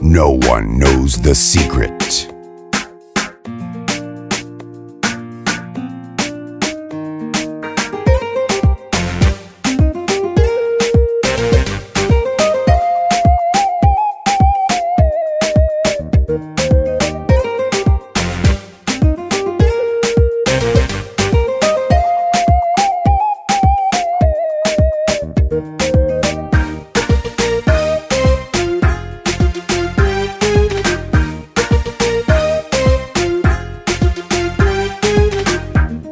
No one knows the secret.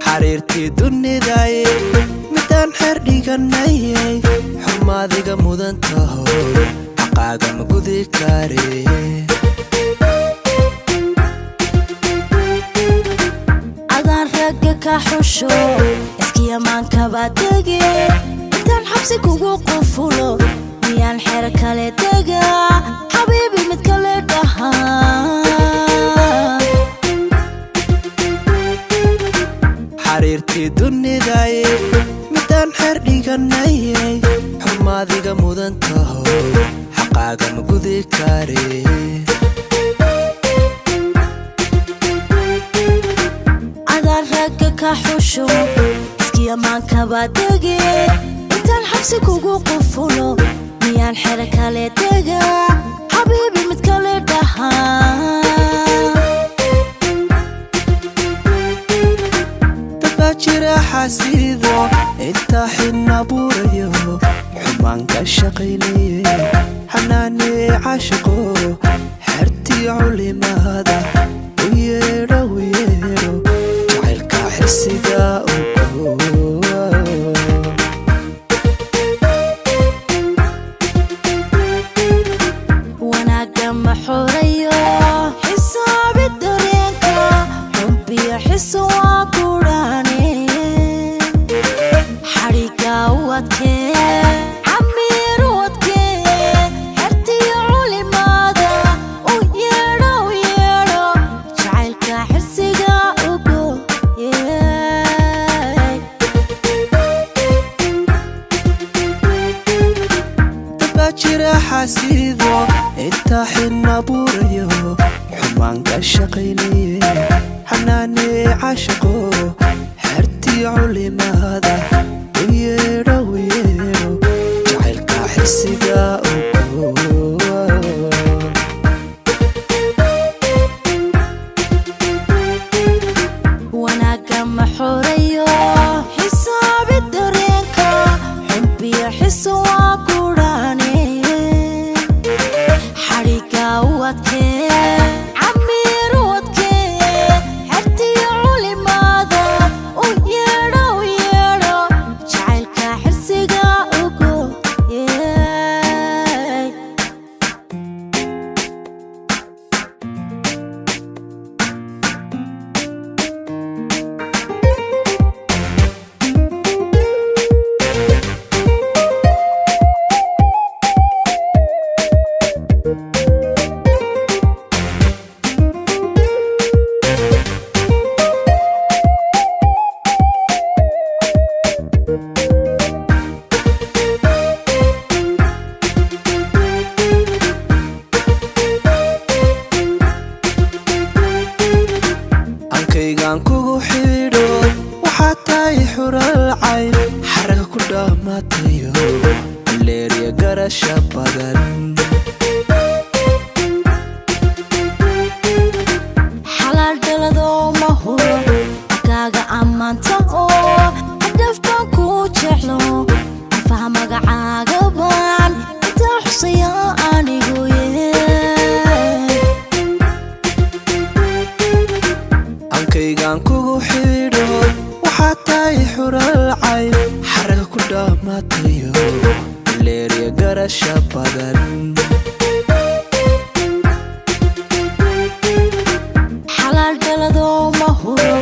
xariirtii dunidaay midaan xerdhiganayay xumaadiga mudan taho xaqaaga ma gudi kare adaan ragga ka xusho iskiyamaanka baa dege intaan xabsi kugu qufulo miyaan xer kale dega xabiibi mid kale dhahaa xariirtii dunidaay midaan xerdhiganayay xumaadiga mudan taho xaqaaga ma gudi kare adaan ragga ka xusho iskiyamaanka baa dege intaan xabsi kugu qufulo miyaan xer kale dega xabiibi mid kale dhahaa jira xasiido inta xidna buurayo xumaanka shaqaynaye xanaane caashiqo xertii culimada u yeedho jacaylka xirsiga wanaaga ma xoreeyo xisaabi dareenka xubbiyo xiso waa kudhaane عمير ودكي حرتي علمادا ويرو جعلك حرسيقا وقو تباجر حسيدو انتا حنا بوريو حمانك الشقيني حناني عاشقو حرتي علمادا ويرو جعلك حسيقا wanaaga ma xoreeyo xisaabi dareenka xubbiyo xiso waa kudhaane xadhiga wadkee camiir wadkee xertiyo culimada u yeedho jacaylka xirsiga ugo ankaygaan kugu xidho waxaa tahay xural cayn xaraga ku dhammaatayo aleeriya garasha badan xalaal dhaladoo ma huro akaaga ammaanta oo hadaf baan kuu jeclo afaha magacaaga baan intaa xusaya anigu ankaygaan kugu xidho waxaa tahay xural cayn xaraga ku dhammaatayo aleeriya garasha badan xalaal dhaladoo ma huro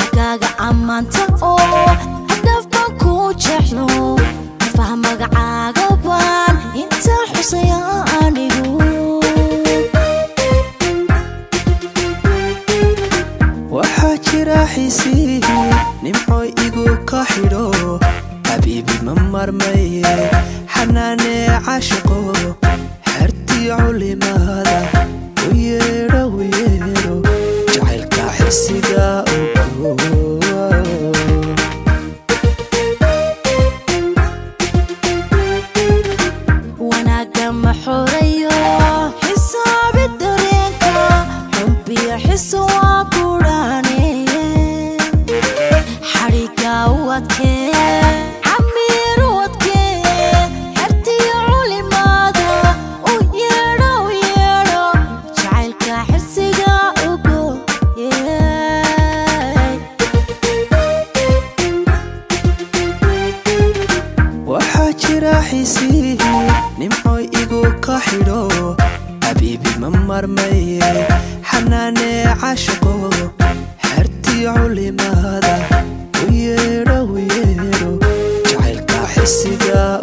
akaaga ammaanta oo hadaf baan kuu jeclo afaha magacaaga baan intaa xusaya anigu waxaa jira xiisihi nimco igu ka xidho xabiibi ma marmaye xanaane caashiqo xertii culimada حبيبي ممر مي حناني عاشقو حرتي علم هذا ويرو ويرو جعلك حسيقا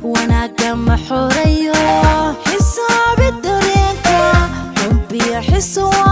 وانا كم حرية حساب الدرينكا حبي حسوا